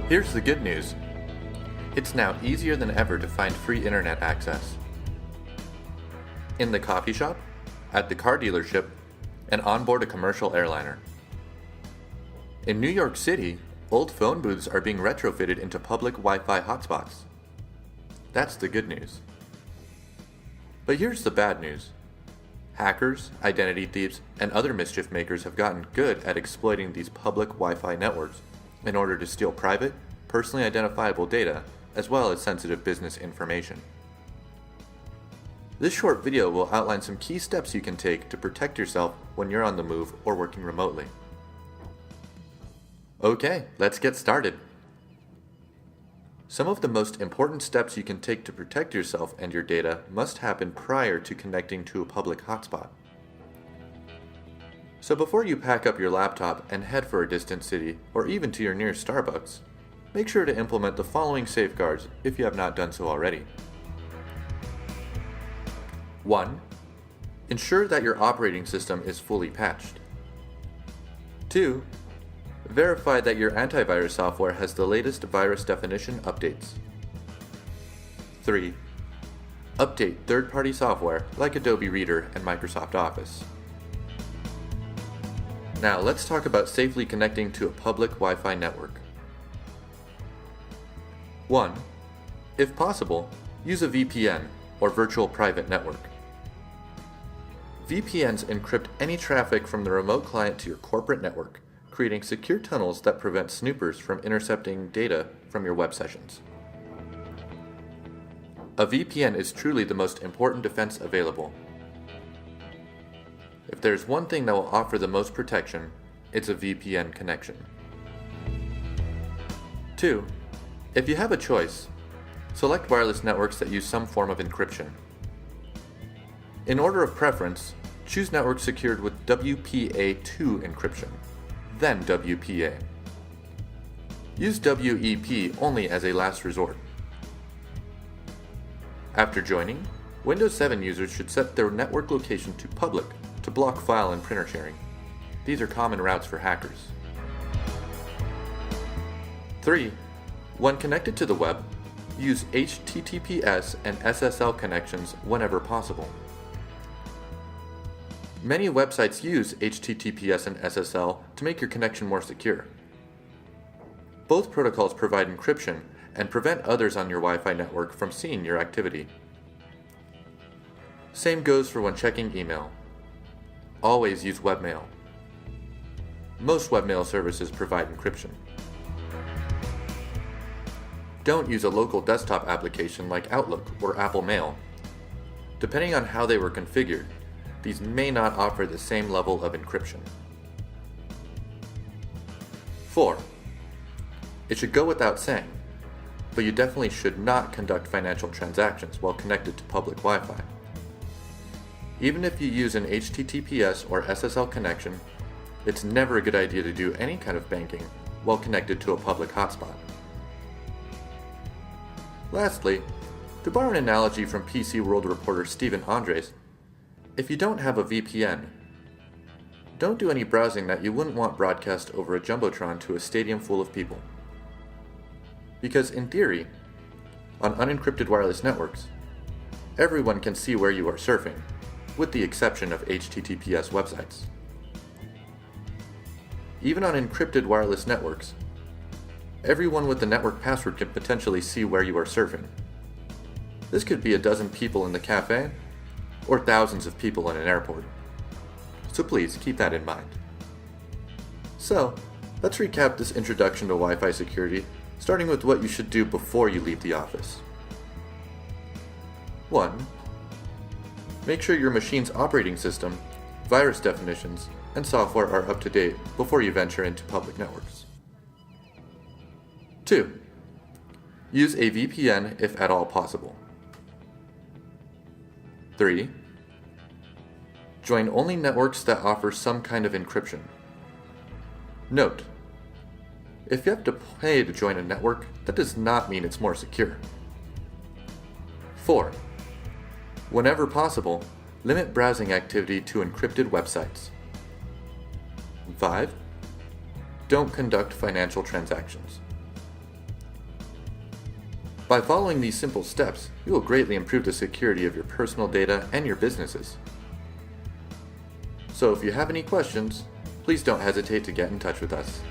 Here's the good news. It's now easier than ever to find free internet access. In the coffee shop, at the car dealership, and on board a commercial airliner. In New York City, old phone booths are being retrofitted into public Wi-Fi hotspots. That's the good news. But here's the bad news. Hackers, identity thieves, and other mischief makers have gotten good at exploiting these public Wi-Fi networks in order to steal private, personally identifiable data, as well as sensitive business information. This short video will outline some key steps you can take to protect yourself when you're on the move or working remotely. Okay, let's get started. Some of the most important steps you can take to protect yourself and your data must happen prior to connecting to a public hotspot. So before you pack up your laptop and head for a distant city, or even to your nearest Starbucks, make sure to implement the following safeguards if you have not done so already. 1. Ensure that your operating system is fully patched. 2. Verify that your antivirus software has the latest virus definition updates. 3. Update third-party software like Adobe Reader and Microsoft Office. Now let's talk about safely connecting to a public Wi-Fi network. 1. If possible, use a VPN or virtual private network. VPNs encrypt any traffic from the remote client to your corporate network, creating secure tunnels that prevent snoopers from intercepting data from your web sessions. A VPN is truly the most important defense available. If there's one thing that will offer the most protection, it's a VPN connection. 2. If you have a choice, select wireless networks that use some form of encryption. In order of preference, choose networks secured with WPA2 encryption, then WPA. Use WEP only as a last resort. After joining, Windows 7 users should set their network location to public to block file and printer sharing. These are common routes for hackers. 3. When connected to the web, use HTTPS and SSL connections whenever possible. Many websites use HTTPS and SSL to make your connection more secure. Both protocols provide encryption and prevent others on your Wi-Fi network from seeing your activity. Same goes for when checking email. Always use webmail. Most webmail services provide encryption. Don't use a local desktop application like Outlook or Apple Mail. Depending on how they were configured, these may not offer the same level of encryption. 4. It should go without saying, but you definitely should not conduct financial transactions while connected to public Wi-Fi. Even if you use an HTTPS or SSL connection, it's never a good idea to do any kind of banking while connected to a public hotspot. Lastly, to borrow an analogy from PC World reporter Stephen Andres, if you don't have a VPN, don't do any browsing that you wouldn't want broadcast over a jumbotron to a stadium full of people. Because in theory, on unencrypted wireless networks, everyone can see where you are surfing, with the exception of HTTPS websites. Even on encrypted wireless networks, everyone with the network password can potentially see where you are surfing. This could be a dozen people in the cafe, or thousands of people in an airport. So please keep that in mind. So, let's recap this introduction to Wi-Fi security, starting with what you should do before you leave the office. 1. Make sure your machine's operating system, virus definitions, and software are up to date before you venture into public networks. 2. Use a VPN if at all possible. 3. Join only networks that offer some kind of encryption. Note: if you have to pay to join a network, that does not mean it's more secure. 4. Whenever possible, limit browsing activity to encrypted websites. 5. Don't conduct financial transactions. By following these simple steps, you will greatly improve the security of your personal data and your businesses. So if you have any questions, please don't hesitate to get in touch with us.